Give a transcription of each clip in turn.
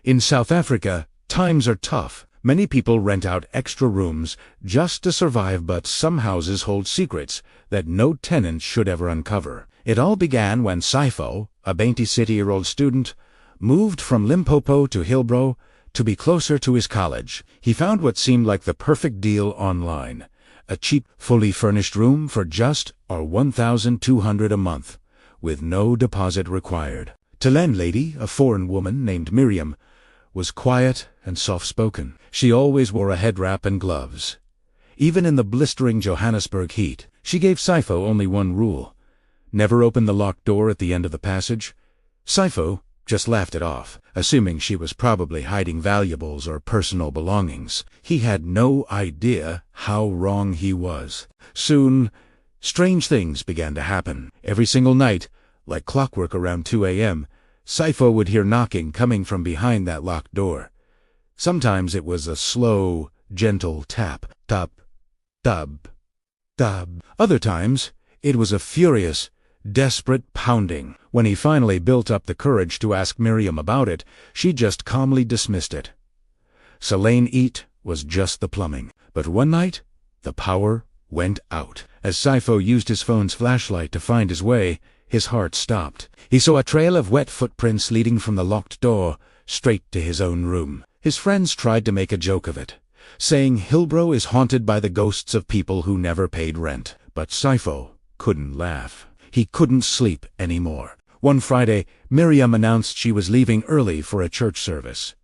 In South Africa, times are tough. Many people rent out extra rooms just to survive, but some houses hold secrets that no tenant should ever uncover. It all began when Saifo, a 26-year-old student, moved from Limpopo to Hillbrow to be closer to his college. He found what seemed like the perfect deal online: a cheap, fully furnished room for just $1,200 a month, with no deposit required. The landlady, a foreign woman named Miriam, was quiet and soft-spoken. She always wore a head wrap and gloves. Even in the blistering Johannesburg heat, she gave Saifo only one rule: never open the locked door at the end of the passage. Saifo just laughed it off, assuming she was probably hiding valuables or personal belongings. He had no idea how wrong he was. Soon, strange things began to happen. Every single night, like clockwork around 2 a.m., Saifo would hear knocking coming from behind that locked door. Sometimes it was a slow, gentle tap, tap, tap, tap. Other times, it was a furious, desperate pounding. When he finally built up the courage to ask Miriam about it, she just calmly dismissed it. Salane Eat was just the plumbing. But one night, the power went out. As Saifo used his phone's flashlight to find his way, his heart stopped. He saw a trail of wet footprints leading from the locked door straight to his own room. His friends tried to make a joke of it, saying Hillbrow is haunted by the ghosts of people who never paid rent. But Saifo couldn't laugh. He couldn't sleep anymore. One Friday, Miriam announced she was leaving early for a church service.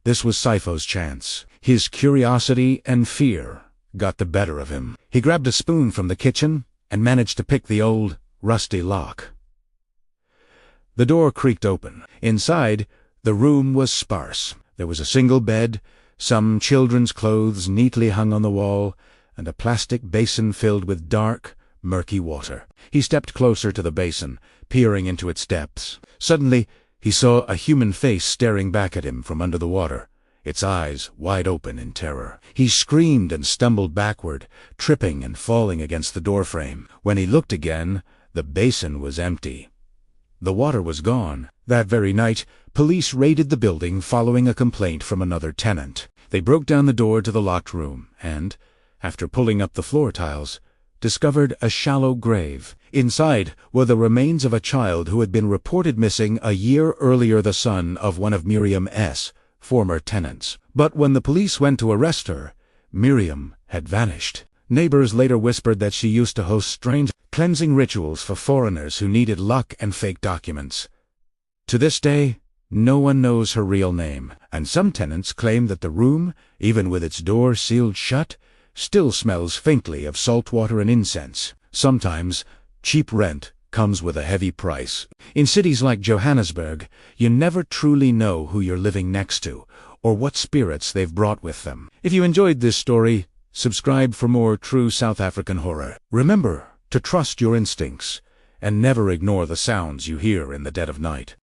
This was Saifo's chance. His curiosity and fear got the better of him. He grabbed a spoon from the kitchen and managed to pick the old, rusty lock. The door creaked open. Inside, the room was sparse. There was a single bed, some children's clothes neatly hung on the wall, and a plastic basin filled with dark, murky water. He stepped closer to the basin, peering into its depths. Suddenly, he saw a human face staring back at him from under the water, its eyes wide open in terror. He screamed and stumbled backward, tripping and falling against the doorframe. When he looked again, the basin was empty. The water was gone. That very night, police raided the building following a complaint from another tenant. They broke down the door to the locked room and, after pulling up the floor tiles, discovered a shallow grave. Inside were the remains of a child who had been reported missing a year earlier, the son of one of Miriam's former tenants. But when the police went to arrest her, Miriam had vanished. Neighbors later whispered that she used to host strange cleansing rituals for foreigners who needed luck and fake documents. To this day, no one knows her real name, and some tenants claim that the room, even with its door sealed shut, still smells faintly of salt water and incense. Sometimes, cheap rent comes with a heavy price. In cities like Johannesburg, you never truly know who you're living next to, or what spirits they've brought with them. If you enjoyed this story, subscribe for more true South African horror. Remember to trust your instincts, and never ignore the sounds you hear in the dead of night.